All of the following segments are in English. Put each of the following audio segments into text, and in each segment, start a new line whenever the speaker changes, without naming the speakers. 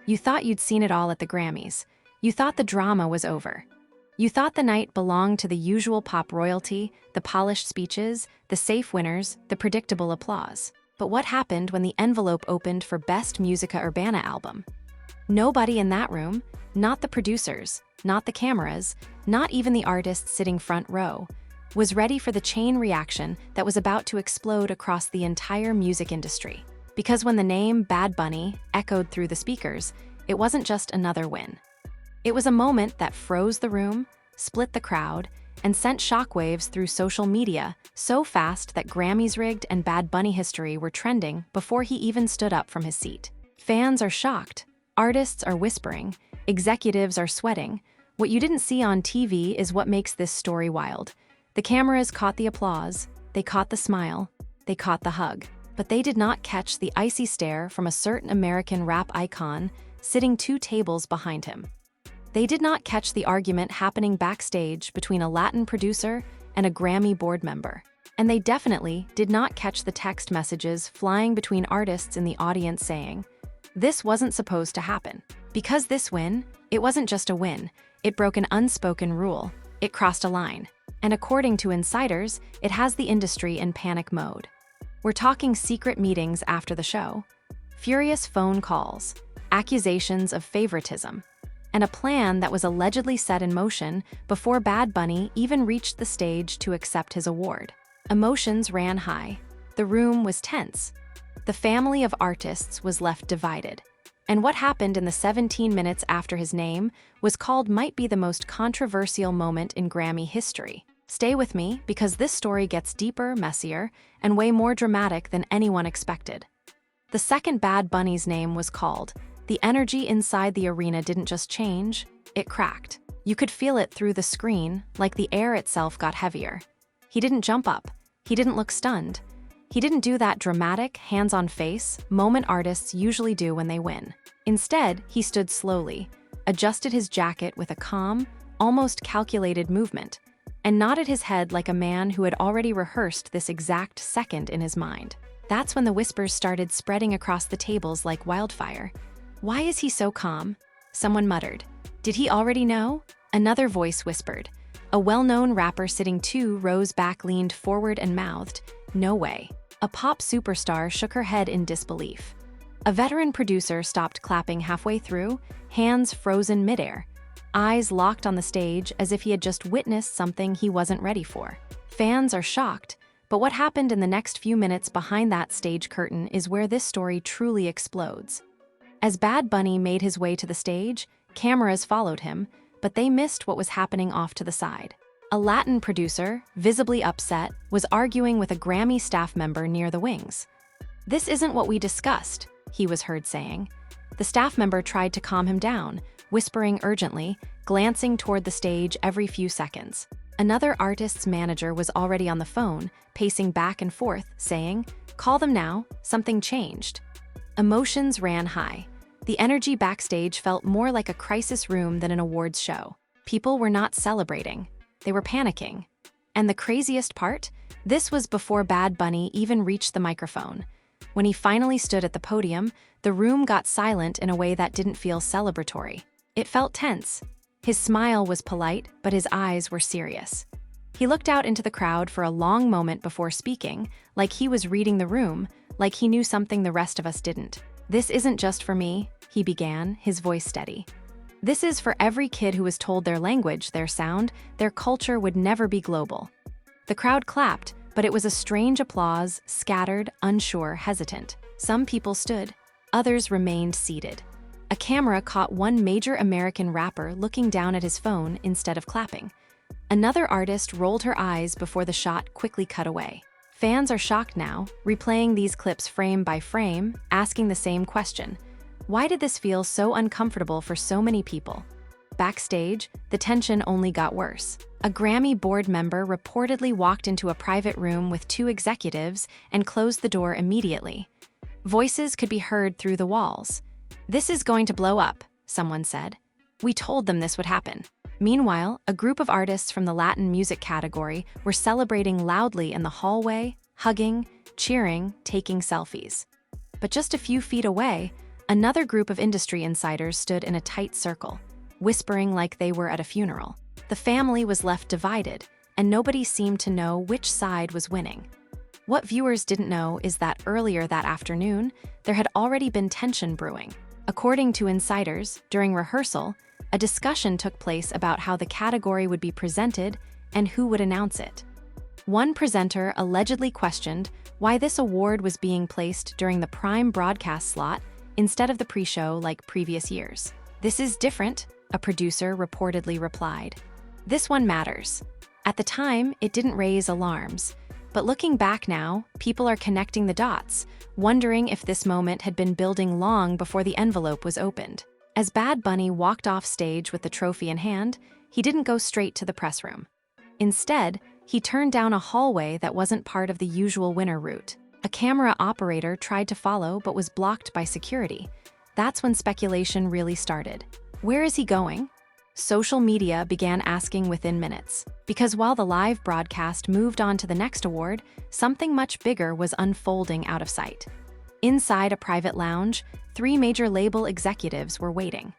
You thought you'd seen it all at the Grammys. You thought the drama was over. You thought the night belonged to the usual pop royalty, the polished speeches, the safe winners, the predictable applause. But what happened when the envelope opened for Best Musica Urbana album? Nobody in that room, not the producers, not the cameras, not even the artists sitting front row, was ready for the chain reaction that was about to explode across the entire music industry. Because when the name Bad Bunny echoed through the speakers, it wasn't just another win. It was a moment that froze the room, split the crowd, and sent shockwaves through social media so fast that Grammys rigged and Bad Bunny history were trending before he even stood up from his seat. Fans are shocked, artists are whispering, executives are sweating. What you didn't see on TV is what makes this story wild. The cameras caught the applause, they caught the smile, they caught the hug. But they did not catch the icy stare from a certain American rap icon sitting 2 tables behind him. They did not catch the argument happening backstage between a Latin producer and a Grammy board member. And they definitely did not catch the text messages flying between artists in the audience saying, "This wasn't supposed to happen." Because this win, it wasn't just a win, it broke an unspoken rule. It crossed a line. And according to insiders, it has the industry in panic mode. We're talking secret meetings after the show, furious phone calls, accusations of favoritism, and a plan that was allegedly set in motion before Bad Bunny even reached the stage to accept his award. Emotions ran high. The room was tense. The family of artists was left divided. And what happened in the 17 minutes after his name was called might be the most controversial moment in Grammy history. Stay with me because this story gets deeper, messier, and way more dramatic than anyone expected. The second Bad Bunny's name was called. The energy inside the arena didn't just change, it cracked. You could feel it through the screen, like the air itself got heavier. He didn't jump up. He didn't look stunned. He didn't do that dramatic, hands-on face moment artists usually do when they win. Instead, he stood slowly, adjusted his jacket with a calm, almost calculated movement, and nodded his head like a man who had already rehearsed this exact second in his mind. That's when the whispers started spreading across the tables like wildfire. "Why is he so calm?" Someone muttered. "Did he already know?" Another voice whispered. A well-known rapper sitting 2 rows back leaned forward and mouthed, "No way." A pop superstar shook her head in disbelief. A veteran producer stopped clapping halfway through, hands frozen midair, eyes locked on the stage as if he had just witnessed something he wasn't ready for. Fans are shocked, but what happened in the next few minutes behind that stage curtain is where this story truly explodes. As Bad Bunny made his way to the stage, cameras followed him, but they missed what was happening off to the side. A Latin producer, visibly upset, was arguing with a Grammy staff member near the wings. "This isn't what we discussed," he was heard saying. The staff member tried to calm him down, whispering urgently, glancing toward the stage every few seconds. Another artist's manager was already on the phone, pacing back and forth, saying, "Call them now, something changed." Emotions ran high. The energy backstage felt more like a crisis room than an awards show. People were not celebrating. They were panicking. And the craziest part? This was before Bad Bunny even reached the microphone. When he finally stood at the podium, the room got silent in a way that didn't feel celebratory. It felt tense. His smile was polite, but his eyes were serious. He looked out into the crowd for a long moment before speaking, like he was reading the room, like he knew something the rest of us didn't. "This isn't just for me," he began, his voice steady. "This is for every kid who was told their language, their sound, their culture would never be global." The crowd clapped, but it was a strange applause, scattered, unsure, hesitant. Some people stood, others remained seated. A camera caught one major American rapper looking down at his phone instead of clapping. Another artist rolled her eyes before the shot quickly cut away. Fans are shocked now, replaying these clips frame by frame, asking the same question. Why did this feel so uncomfortable for so many people? Backstage, the tension only got worse. A Grammy board member reportedly walked into a private room with 2 executives and closed the door immediately. Voices could be heard through the walls. "This is going to blow up," someone said. "We told them this would happen." Meanwhile, a group of artists from the Latin music category were celebrating loudly in the hallway, hugging, cheering, taking selfies. But just a few feet away, Another group of industry insiders stood in a tight circle, whispering like they were at a funeral. The family was left divided, and nobody seemed to know which side was winning. What viewers didn't know is that earlier that afternoon, there had already been tension brewing. According to insiders, during rehearsal, a discussion took place about how the category would be presented and who would announce it. One presenter allegedly questioned why this award was being placed during the prime broadcast slot instead of the pre-show like previous years. "This is different," a producer reportedly replied. "This one matters." At the time, it didn't raise alarms. But looking back now, people are connecting the dots, wondering if this moment had been building long before the envelope was opened. As Bad Bunny walked off stage with the trophy in hand, he didn't go straight to the press room. Instead, he turned down a hallway that wasn't part of the usual winner route. A camera operator tried to follow but was blocked by security. That's when speculation really started. Where is he going? Social media began asking within minutes. Because while the live broadcast moved on to the next award, something much bigger was unfolding out of sight. Inside a private lounge, 3 major label executives were waiting.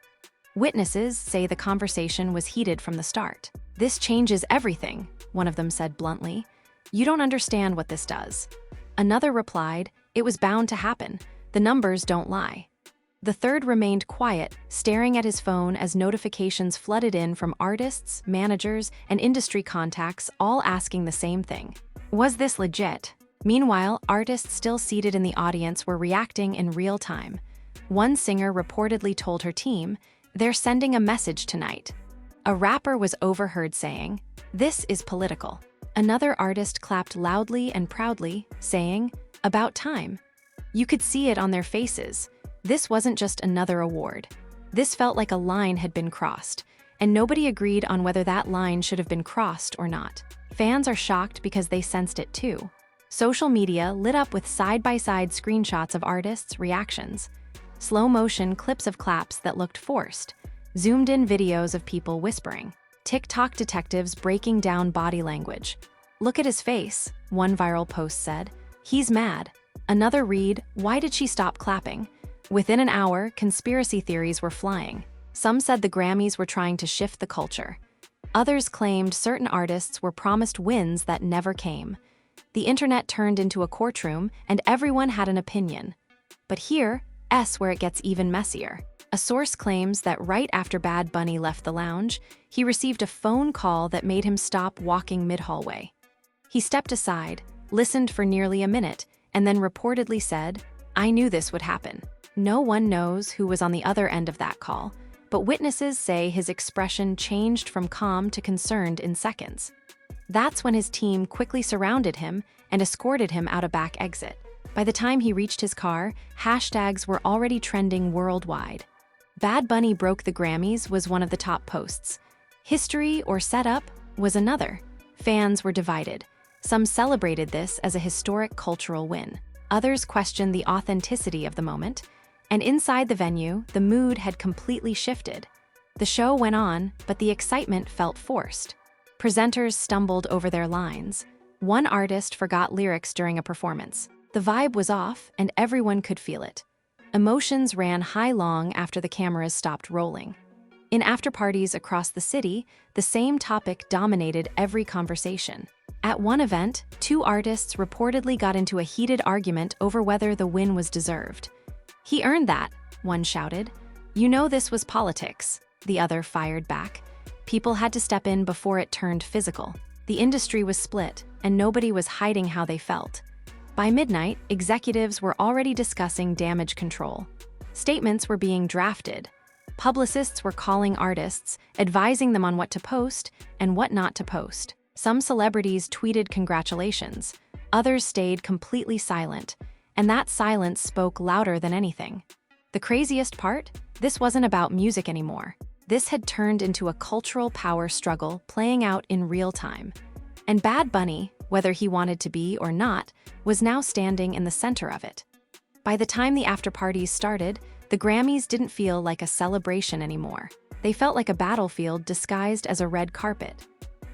Witnesses say the conversation was heated from the start. "This changes everything," one of them said bluntly. "You don't understand what this does." Another replied, "It was bound to happen. The numbers don't lie." The third remained quiet, staring at his phone as notifications flooded in from artists, managers, and industry contacts, all asking the same thing. Was this legit? Meanwhile, artists still seated in the audience were reacting in real time. One singer reportedly told her team, "They're sending a message tonight." A rapper was overheard saying, "This is political." Another artist clapped loudly and proudly, saying, "About time." You could see it on their faces. This wasn't just another award. This felt like a line had been crossed, and nobody agreed on whether that line should have been crossed or not. Fans are shocked because they sensed it too. Social media lit up with side-by-side screenshots of artists' reactions, slow-motion clips of claps that looked forced, zoomed-in videos of people whispering, TikTok detectives breaking down body language. "Look at his face," one viral post said. "He's mad." Another read, "Why did she stop clapping?" Within an hour, conspiracy theories were flying. Some said the Grammys were trying to shift the culture. Others claimed certain artists were promised wins that never came. The internet turned into a courtroom, and everyone had an opinion. But here's where it gets even messier. A source claims that right after Bad Bunny left the lounge, he received a phone call that made him stop walking mid-hallway. He stepped aside, listened for nearly a minute, and then reportedly said, "I knew this would happen." No one knows who was on the other end of that call, but witnesses say his expression changed from calm to concerned in seconds. That's when his team quickly surrounded him and escorted him out a back exit. By the time he reached his car, hashtags were already trending worldwide. "Bad Bunny broke the Grammys" was one of the top posts. "History or setup" was another. Fans were divided. Some celebrated this as a historic cultural win. Others questioned the authenticity of the moment. And inside the venue, the mood had completely shifted. The show went on, but the excitement felt forced. Presenters stumbled over their lines. One artist forgot lyrics during a performance. The vibe was off, and everyone could feel it. Emotions ran high long after the cameras stopped rolling. In after-parties across the city, the same topic dominated every conversation. At one event, 2 artists reportedly got into a heated argument over whether the win was deserved. "He earned that," one shouted. "You know this was politics," the other fired back. People had to step in before it turned physical. The industry was split, and nobody was hiding how they felt. By midnight, executives were already discussing damage control. Statements were being drafted. Publicists were calling artists, advising them on what to post and what not to post. Some celebrities tweeted congratulations. Others stayed completely silent. And that silence spoke louder than anything. The craziest part? This wasn't about music anymore. This had turned into a cultural power struggle playing out in real time. And Bad Bunny, whether he wanted to be or not, was now standing in the center of it. By the time the after-parties started, the Grammys didn't feel like a celebration anymore. They felt like a battlefield disguised as a red carpet.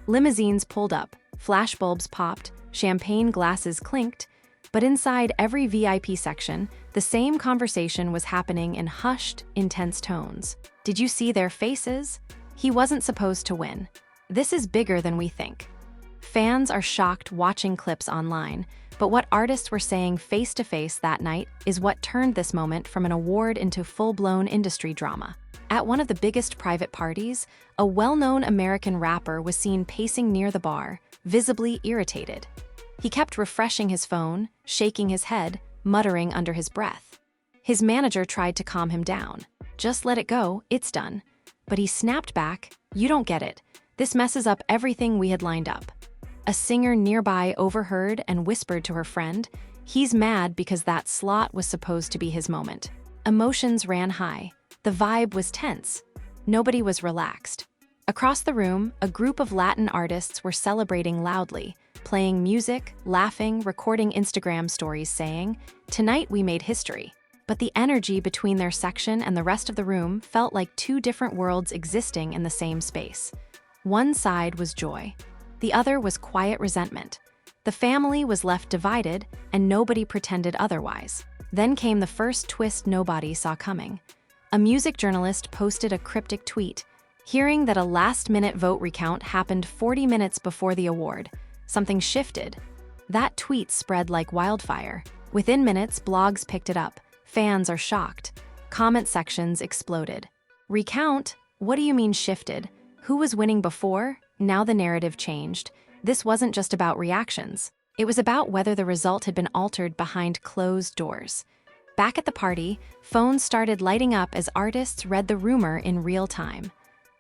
Limousines pulled up, flashbulbs popped, champagne glasses clinked, But inside every VIP section, the same conversation was happening in hushed, intense tones. Did you see their faces? He wasn't supposed to win. This is bigger than we think. Fans are shocked watching clips online, but what artists were saying face-to-face that night is what turned this moment from an award into full-blown industry drama. At one of the biggest private parties, a well-known American rapper was seen pacing near the bar, visibly irritated. He kept refreshing his phone, shaking his head, muttering under his breath. His manager tried to calm him down. Just let it go, it's done. But he snapped back, you don't get it. This messes up everything we had lined up. A singer nearby overheard and whispered to her friend, he's mad because that slot was supposed to be his moment. Emotions ran high. The vibe was tense. Nobody was relaxed. Across the room, a group of Latin artists were celebrating loudly, playing music, laughing, recording Instagram stories saying, "Tonight we made history." But the energy between their section and the rest of the room felt like two different worlds existing in the same space. One side was joy. The other was quiet resentment. The family was left divided, and nobody pretended otherwise. Then came the first twist nobody saw coming. A music journalist posted a cryptic tweet, hearing that a last-minute vote recount happened 40 minutes before the award. Something shifted. That tweet spread like wildfire. Within minutes, blogs picked it up. Fans are shocked. Comment sections exploded. Recount? What do you mean shifted? Who was winning before? Now the narrative changed. This wasn't just about reactions. It was about whether the result had been altered behind closed doors. Back at the party, phones started lighting up as artists read the rumor in real time.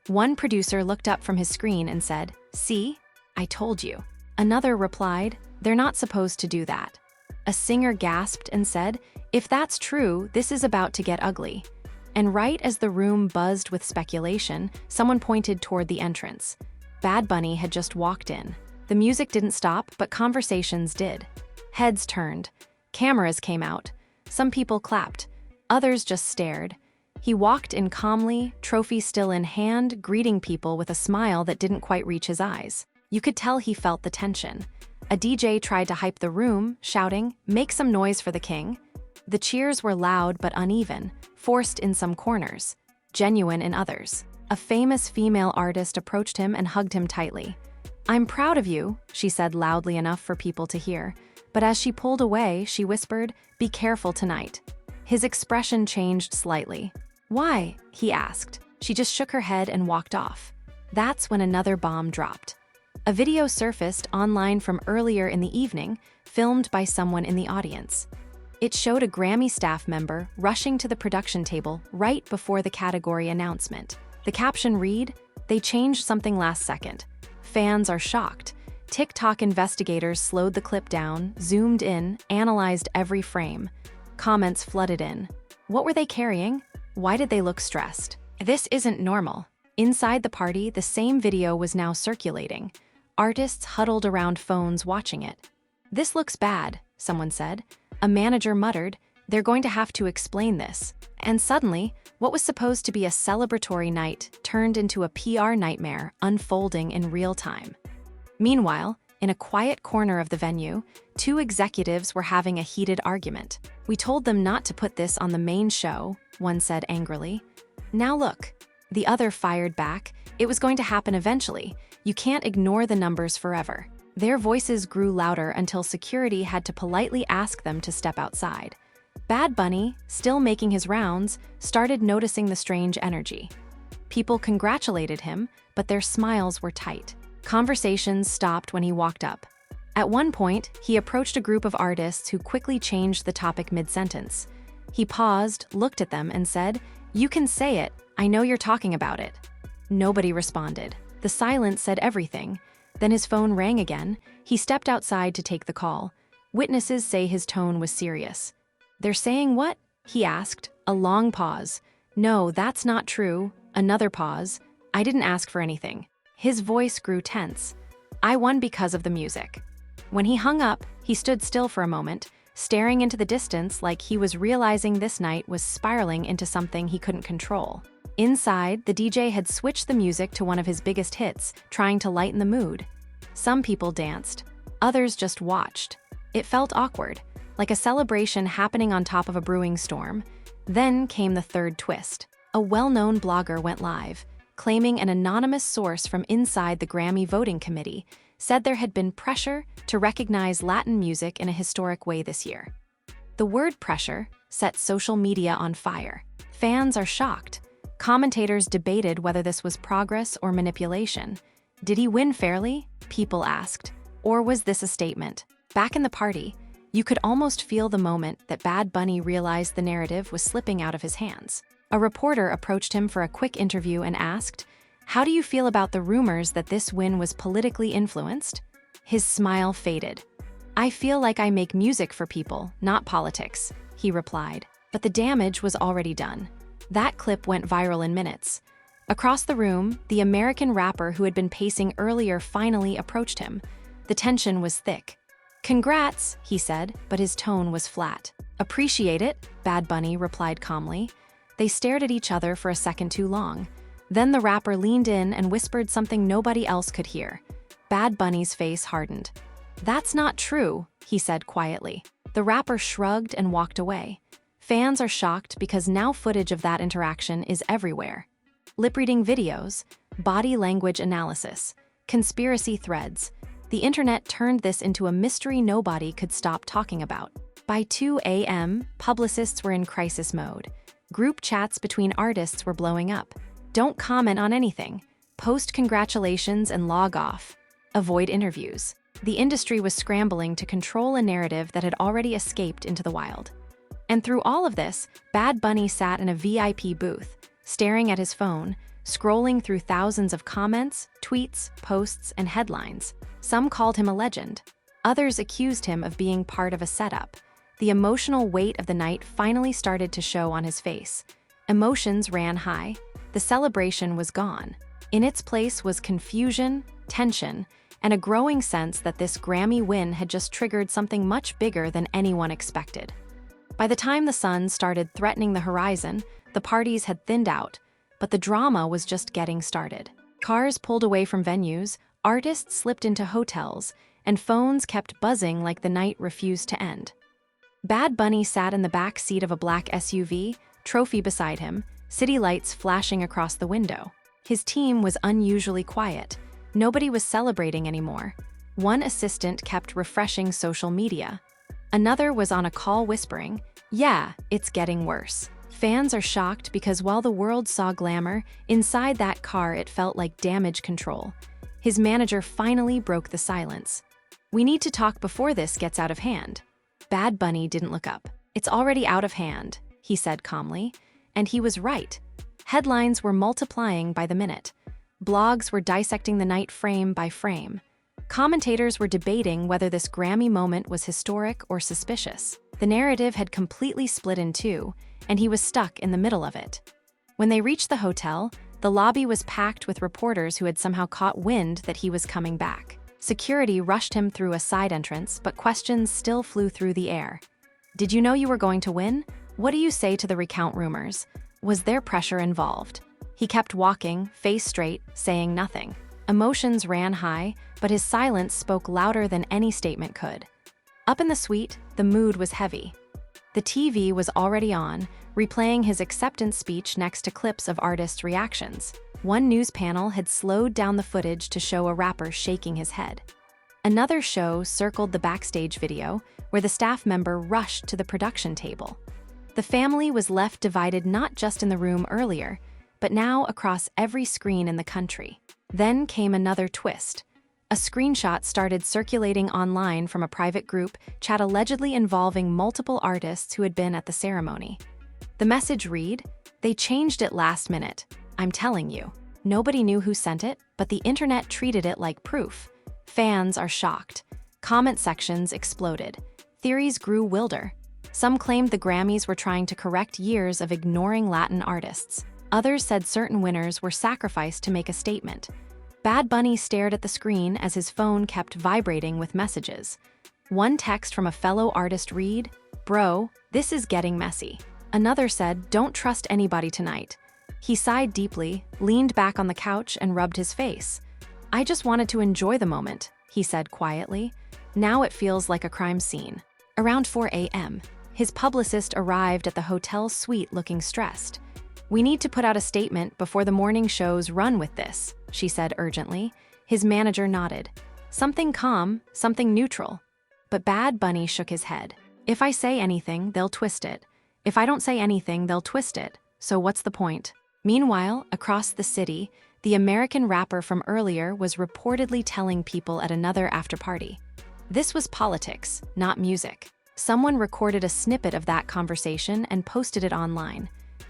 One producer looked up from his screen and said, "See? I told you." Another replied, "They're not supposed to do that." A singer gasped and said, "If that's true, this is about to get ugly." And right as the room buzzed with speculation, someone pointed toward the entrance. Bad Bunny had just walked in. The music didn't stop, but conversations did. Heads turned. Cameras came out. Some people clapped. Others just stared. He walked in calmly, trophy still in hand, greeting people with a smile that didn't quite reach his eyes. You could tell he felt the tension. A DJ tried to hype the room, shouting, "Make some noise for the king." The cheers were loud but uneven, forced in some corners, genuine in others. A famous female artist approached him and hugged him tightly. "I'm proud of you," she said loudly enough for people to hear. But as she pulled away, she whispered, "Be careful tonight." His expression changed slightly. "Why?" he asked. She just shook her head and walked off. That's when another bomb dropped. A video surfaced online from earlier in the evening, filmed by someone in the audience. It showed a Grammy staff member rushing to the production table right before the category announcement. The caption read, "They changed something last second. Fans are shocked." TikTok investigators slowed the clip down, zoomed in, analyzed every frame. Comments flooded in. What were they carrying? Why did they look stressed? This isn't normal. Inside the party, the same video was now circulating. Artists huddled around phones watching it. "This looks bad," someone said. A manager muttered, "They're going to have to explain this." And suddenly, what was supposed to be a celebratory night turned into a PR nightmare unfolding in real time. Meanwhile, in a quiet corner of the venue, two executives were having a heated argument. "We told them not to put this on the main show," one said angrily. "Now look." The other fired back, "It was going to happen eventually. You can't ignore the numbers forever." Their voices grew louder until security had to politely ask them to step outside. Bad Bunny, still making his rounds, started noticing the strange energy. People congratulated him, but their smiles were tight. Conversations stopped when he walked up. At one point, he approached a group of artists who quickly changed the topic mid-sentence. He paused, looked at them, and said, "You can say it. I know you're talking about it." Nobody responded. The silence said everything. Then his phone rang again. He stepped outside to take the call. Witnesses say his tone was serious. "They're saying what?" he asked. A long pause. "No, that's not true." Another pause. "I didn't ask for anything." His voice grew tense. "I won because of the music." When he hung up, he stood still for a moment, staring into the distance like he was realizing this night was spiraling into something he couldn't control. Inside, the DJ had switched the music to one of his biggest hits, trying to lighten the mood. Some people danced. Others just watched. It felt awkward. like a celebration happening on top of a brewing storm. Then came the third twist. A well-known blogger went live, claiming an anonymous source from inside the Grammy voting committee said there had been pressure to recognize Latin music in a historic way this year. The word pressure set social media on fire. Fans are shocked. Commentators debated whether this was progress or manipulation. Did he win fairly? People asked. Or was this a statement? Back in the party, you could almost feel the moment that Bad Bunny realized the narrative was slipping out of his hands. A reporter approached him for a quick interview and asked, "How do you feel about the rumors that this win was politically influenced?" His smile faded. "I feel like I make music for people, not politics," he replied. But the damage was already done. That clip went viral in minutes. Across the room, the American rapper who had been pacing earlier finally approached him. The tension was thick. "Congrats," he said, but his tone was flat. "Appreciate it," Bad Bunny replied calmly. They stared at each other for a second too long. Then the rapper leaned in and whispered something nobody else could hear. Bad Bunny's face hardened. "That's not true," he said quietly. The rapper shrugged and walked away. Fans are shocked because now footage of that interaction is everywhere. Lip-reading videos, body language analysis, conspiracy threads. The internet turned this into a mystery nobody could stop talking about. By 2 a.m., publicists were in crisis mode. Group chats between artists were blowing up. Don't comment on anything. Post congratulations and log off. Avoid interviews. The industry was scrambling to control a narrative that had already escaped into the wild. And through all of this, Bad Bunny sat in a VIP booth, staring at his phone, scrolling through thousands of comments, tweets, posts, and headlines. Some called him a legend. Others accused him of being part of a setup. The emotional weight of the night finally started to show on his face. Emotions ran high. The celebration was gone. In its place was confusion, tension, and a growing sense that this Grammy win had just triggered something much bigger than anyone expected. By the time the sun started threatening the horizon, the parties had thinned out, but the drama was just getting started. Cars pulled away from venues, artists slipped into hotels, and phones kept buzzing like the night refused to end. Bad Bunny sat in the back seat of a black SUV, trophy beside him, city lights flashing across the window. His team was unusually quiet. Nobody was celebrating anymore. One assistant kept refreshing social media. Another was on a call whispering, "Yeah, it's getting worse." Fans are shocked because while the world saw glamour, inside that car it felt like damage control. His manager finally broke the silence. "We need to talk before this gets out of hand." Bad Bunny didn't look up. "It's already out of hand," he said calmly. And he was right. Headlines were multiplying by the minute. Blogs were dissecting the night frame by frame. Commentators were debating whether this Grammy moment was historic or suspicious. The narrative had completely split in two, and he was stuck in the middle of it. When they reached the hotel, the lobby was packed with reporters who had somehow caught wind that he was coming back. Security rushed him through a side entrance, but questions still flew through the air. "Did you know you were going to win? What do you say to the recount rumors? Was there pressure involved?" He kept walking, face straight, saying nothing. Emotions ran high, but his silence spoke louder than any statement could. Up in the suite, the mood was heavy. The TV was already on, replaying his acceptance speech next to clips of artists' reactions. One news panel had slowed down the footage to show a rapper shaking his head. Another show circled the backstage video, where the staff member rushed to the production table. The family was left divided not just in the room earlier, but now across every screen in the country. Then came another twist. A screenshot started circulating online from a private group chat allegedly involving multiple artists who had been at the ceremony. The message read, "They changed it last minute. I'm telling you." Nobody knew who sent it, but the internet treated it like proof. Fans are shocked. Comment sections exploded. Theories grew wilder. Some claimed the Grammys were trying to correct years of ignoring Latin artists. Others said certain winners were sacrificed to make a statement. Bad Bunny stared at the screen as his phone kept vibrating with messages. One text from a fellow artist read, "Bro, this is getting messy." Another said, "Don't trust anybody tonight." He sighed deeply, leaned back on the couch, and rubbed his face. "I just wanted to enjoy the moment," he said quietly. "Now it feels like a crime scene." Around 4 a.m., his publicist arrived at the hotel suite looking stressed. "We need to put out a statement before the morning show's run with this," she said urgently. His manager nodded. "Something calm, something neutral." But Bad Bunny shook his head. "If I say anything, they'll twist it. If I don't say anything, they'll twist it. So what's the point?" Meanwhile, across the city, the American rapper from earlier was reportedly telling people at another after-party. This was politics, not music. Someone recorded a snippet of that conversation and posted it online.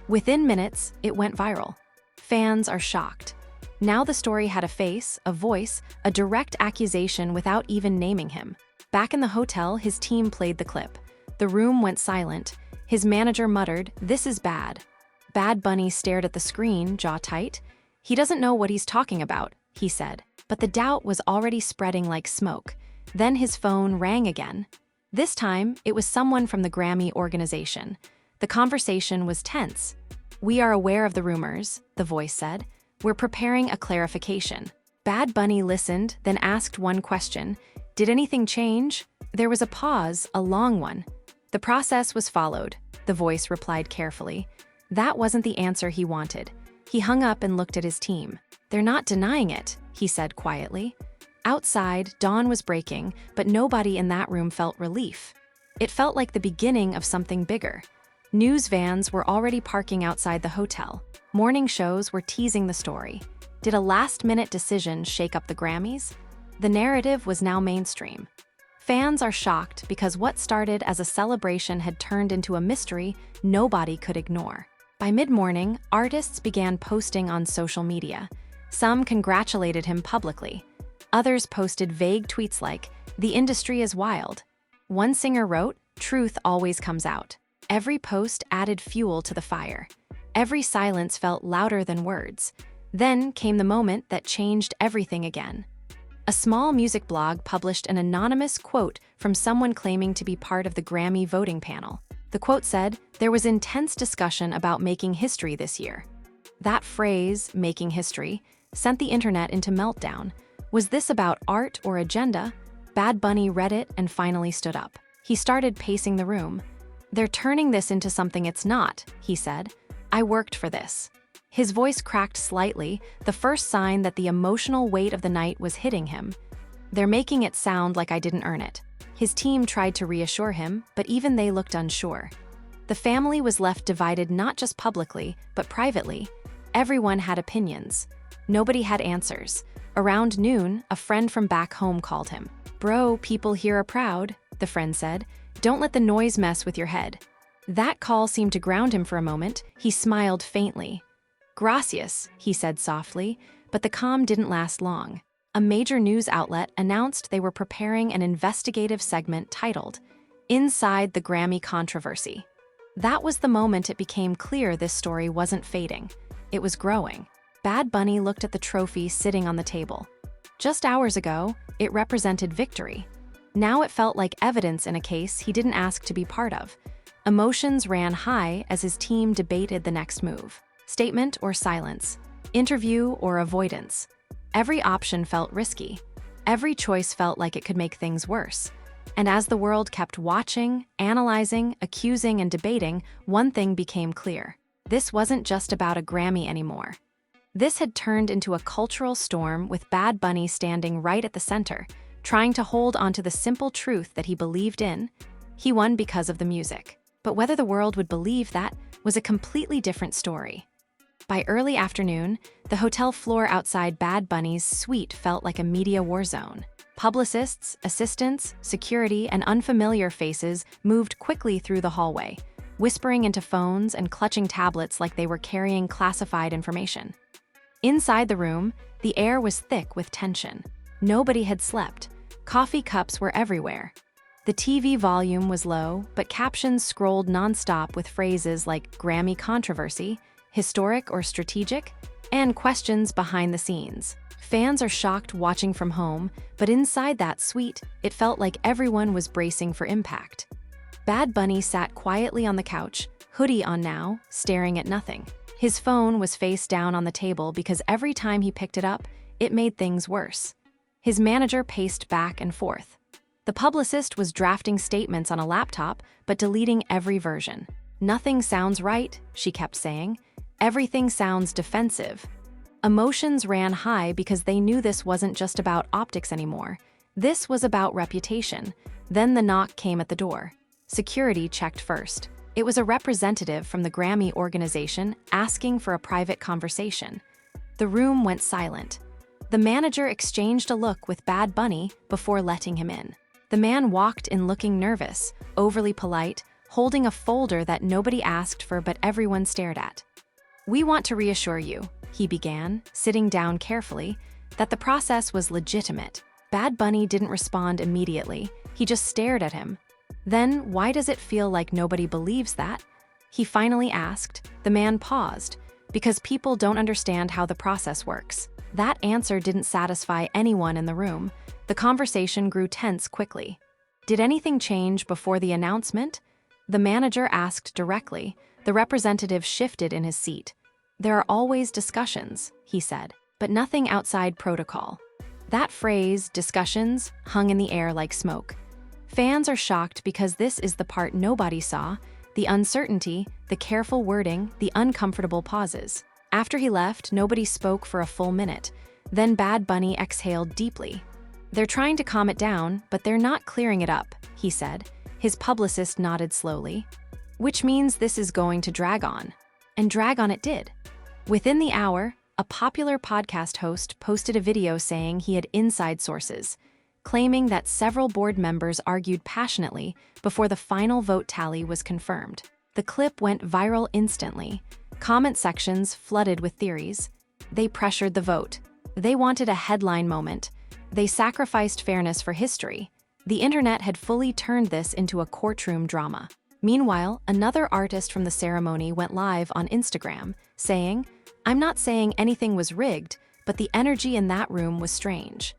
Within minutes, it went viral. Fans are shocked. Now the story had a face, a voice, a direct accusation without even naming him. Back in the hotel, his team played the clip. The room went silent. His manager muttered, "This is bad." Bad Bunny stared at the screen, jaw tight. "He doesn't know what he's talking about," he said. But the doubt was already spreading like smoke. Then his phone rang again. This time, it was someone from the Grammy organization. The conversation was tense. "We are aware of the rumors," the voice said. "We're preparing a clarification." Bad Bunny listened, then asked one question. "Did anything change?" There was a pause, a long one. "The process was followed," the voice replied carefully. That wasn't the answer he wanted. He hung up and looked at his team. "They're not denying it," he said quietly. Outside, dawn was breaking, but nobody in that room felt relief. It felt like the beginning of something bigger. News vans were already parking outside the hotel. Morning shows were teasing the story. Did a last-minute decision shake up the Grammys? The narrative was now mainstream. Fans are shocked because what started as a celebration had turned into a mystery nobody could ignore. By mid-morning, artists began posting on social media. Some congratulated him publicly. Others posted vague tweets like, "The industry is wild." One singer wrote, "Truth always comes out." Every post added fuel to the fire. Every silence felt louder than words. Then came the moment that changed everything again. A small music blog published an anonymous quote from someone claiming to be part of the Grammy voting panel. The quote said, "There was intense discussion about making history this year." That phrase, "making history," sent the internet into meltdown. Was this about art or agenda? Bad Bunny read it and finally stood up. He started pacing the room. "They're turning this into something it's not," he said. "I worked for this." His voice cracked slightly, the first sign that the emotional weight of the night was hitting him. "They're making it sound like I didn't earn it." His team tried to reassure him, but even they looked unsure. The family was left divided not just publicly, but privately. Everyone had opinions. Nobody had answers. Around noon, a friend from back home called him. "Bro, people here are proud," the friend said. "Don't let the noise mess with your head." That call seemed to ground him for a moment. He smiled faintly. "Gracias," he said softly, but the calm didn't last long. A major news outlet announced they were preparing an investigative segment titled, "Inside the Grammy Controversy." That was the moment it became clear this story wasn't fading. It was growing. Bad Bunny looked at the trophy sitting on the table. Just hours ago, it represented victory. Now it felt like evidence in a case he didn't ask to be part of. Emotions ran high as his team debated the next move. Statement or silence? Interview or avoidance? Every option felt risky. Every choice felt like it could make things worse. And as the world kept watching, analyzing, accusing, and debating, one thing became clear. This wasn't just about a Grammy anymore. This had turned into a cultural storm with Bad Bunny standing right at the center, trying to hold onto the simple truth that he believed in. He won because of the music. But whether the world would believe that was a completely different story. By early afternoon, the hotel floor outside Bad Bunny's suite felt like a media war zone. Publicists, assistants, security, and unfamiliar faces moved quickly through the hallway, whispering into phones and clutching tablets like they were carrying classified information. Inside the room, the air was thick with tension. Nobody had slept. Coffee cups were everywhere. The TV volume was low, but captions scrolled nonstop with phrases like Grammy controversy, historic or strategic, and questions behind the scenes. Fans are shocked watching from home, but inside that suite, it felt like everyone was bracing for impact. Bad Bunny sat quietly on the couch, hoodie on now, staring at nothing. His phone was face down on the table because every time he picked it up, it made things worse. His manager paced back and forth. The publicist was drafting statements on a laptop, but deleting every version. "Nothing sounds right," she kept saying. "Everything sounds defensive." Emotions ran high because they knew this wasn't just about optics anymore. This was about reputation. Then the knock came at the door. Security checked first. It was a representative from the Grammy organization asking for a private conversation. The room went silent. The manager exchanged a look with Bad Bunny before letting him in. The man walked in looking nervous, overly polite, holding a folder that nobody asked for but everyone stared at. "We want to reassure you," he began, sitting down carefully, "that the process was legitimate." Bad Bunny didn't respond immediately. He just stared at him. "Then why does it feel like nobody believes that?" he finally asked. The man paused. "Because people don't understand how the process works." That answer didn't satisfy anyone in the room. The conversation grew tense quickly. "Did anything change before the announcement?" the manager asked directly. The representative shifted in his seat. "There are always discussions," he said, "but nothing outside protocol." That phrase, discussions, hung in the air like smoke. Fans are shocked because this is the part nobody saw: the uncertainty, the careful wording, the uncomfortable pauses. After he left, nobody spoke for a full minute. Then Bad Bunny exhaled deeply. "They're trying to calm it down, but they're not clearing it up," he said. His publicist nodded slowly. "Which means this is going to drag on." And drag on it did. Within the hour, a popular podcast host posted a video saying he had inside sources, claiming that several board members argued passionately before the final vote tally was confirmed. The clip went viral instantly. Comment sections flooded with theories. They pressured the vote. They wanted a headline moment. They sacrificed fairness for history. The internet had fully turned this into a courtroom drama. Meanwhile, another artist from the ceremony went live on Instagram, saying, "I'm not saying anything was rigged, but the energy in that room was strange."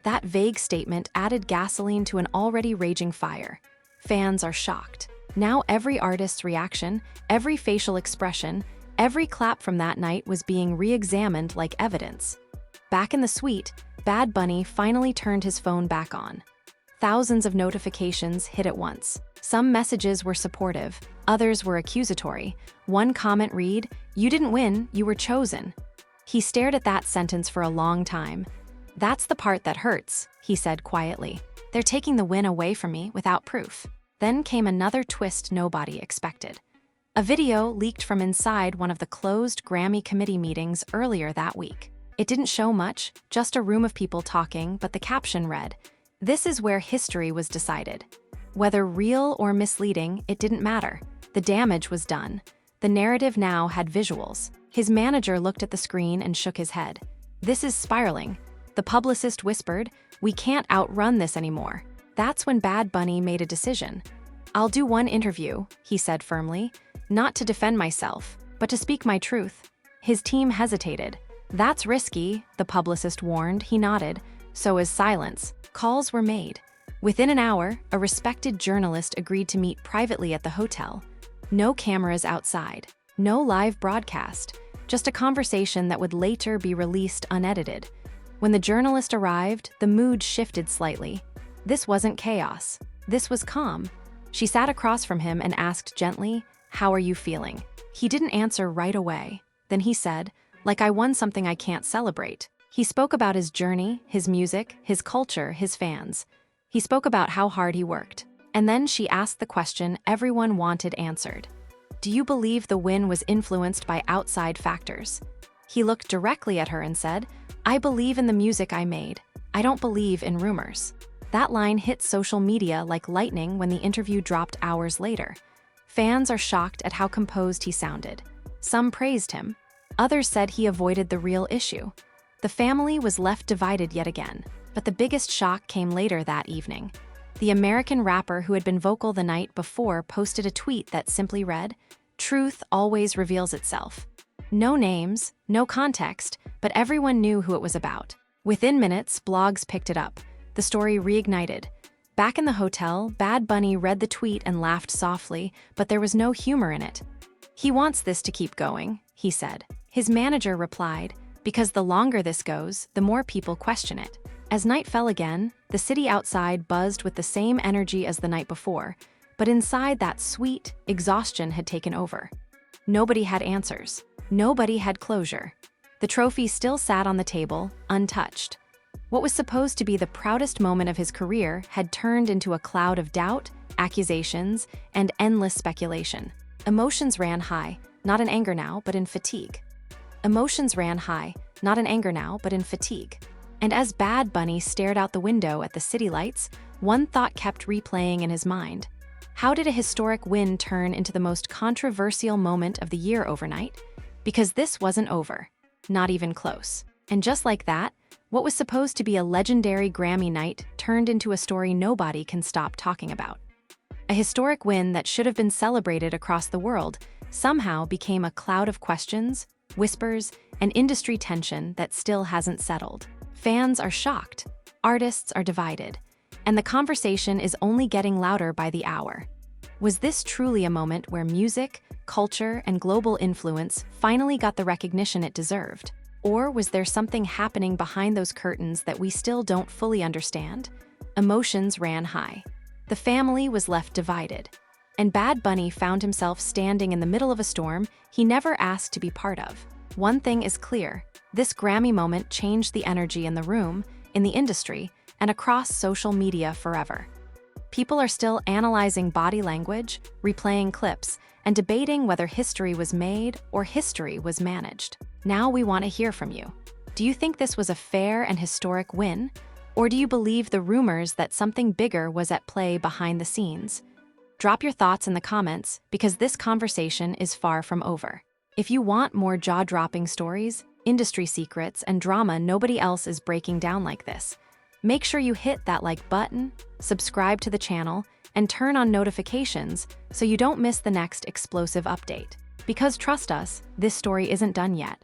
That vague statement added gasoline to an already raging fire. Fans are shocked. Now every artist's reaction, every facial expression, every clap from that night was being re-examined like evidence. Back in the suite, Bad Bunny finally turned his phone back on. Thousands of notifications hit at once. Some messages were supportive, others were accusatory. One comment read, "You didn't win, you were chosen." He stared at that sentence for a long time. "That's the part that hurts," he said quietly. "They're taking the win away from me without proof." Then came another twist nobody expected. A video leaked from inside one of the closed Grammy committee meetings earlier that week. It didn't show much, just a room of people talking, but the caption read, "This is where history was decided." Whether real or misleading, it didn't matter. The damage was done. The narrative now had visuals. His manager looked at the screen and shook his head. "This is spiraling." The publicist whispered, "We can't outrun this anymore." That's when Bad Bunny made a decision. "I'll do one interview," he said firmly, "not to defend myself, but to speak my truth." His team hesitated. "That's risky," the publicist warned. He nodded. So is silence. Calls were made. Within an hour, a respected journalist agreed to meet privately at the hotel. No cameras outside. No live broadcast. Just a conversation that would later be released unedited. When the journalist arrived, the mood shifted slightly. This wasn't chaos. This was calm. She sat across from him and asked gently, "How are you feeling?" He didn't answer right away. Then he said, "Like I won something I can't celebrate." He spoke about his journey, his music, his culture, his fans. He spoke about how hard he worked. And then she asked the question everyone wanted answered. "Do you believe the win was influenced by outside factors?" He looked directly at her and said, "I believe in the music I made. I don't believe in rumors." That line hit social media like lightning when the interview dropped hours later. Fans are shocked at how composed he sounded. Some praised him. Others said he avoided the real issue. The family was left divided yet again. But the biggest shock came later that evening. The American rapper who had been vocal the night before posted a tweet that simply read, "Truth always reveals itself." No names, no context, but everyone knew who it was about. Within minutes, blogs picked it up. The story reignited. Back in the hotel, Bad Bunny read the tweet and laughed softly, but there was no humor in it. "He wants this to keep going," he said. His manager replied, "Because the longer this goes, the more people question it." As night fell again, the city outside buzzed with the same energy as the night before, but inside that sweet, exhaustion had taken over. Nobody had answers. Nobody had closure. The trophy still sat on the table, untouched. What was supposed to be the proudest moment of his career had turned into a cloud of doubt, accusations, and endless speculation. Emotions ran high, not in anger now, but in fatigue. Emotions ran high, not in anger now, but in fatigue. And as Bad Bunny stared out the window at the city lights, one thought kept replaying in his mind. How did a historic win turn into the most controversial moment of the year overnight? Because this wasn't over. Not even close. And just like that, what was supposed to be a legendary Grammy night turned into a story nobody can stop talking about. A historic win that should have been celebrated across the world somehow became a cloud of questions, whispers, and industry tension that still hasn't settled. Fans are shocked, artists are divided, and the conversation is only getting louder by the hour. Was this truly a moment where music, culture, and global influence finally got the recognition it deserved? Or was there something happening behind those curtains that we still don't fully understand? Emotions ran high. The family was left divided. And Bad Bunny found himself standing in the middle of a storm he never asked to be part of. One thing is clear. This Grammy moment changed the energy in the room, in the industry, and across social media forever. People are still analyzing body language, replaying clips, and debating whether history was made or history was managed. Now we want to hear from you. Do you think this was a fair and historic win? Or do you believe the rumors that something bigger was at play behind the scenes? Drop your thoughts in the comments because this conversation is far from over. If you want more jaw-dropping stories, industry secrets, and drama nobody else is breaking down like this, make sure you hit that like button, subscribe to the channel, and turn on notifications so you don't miss the next explosive update. Because trust us, this story isn't done yet.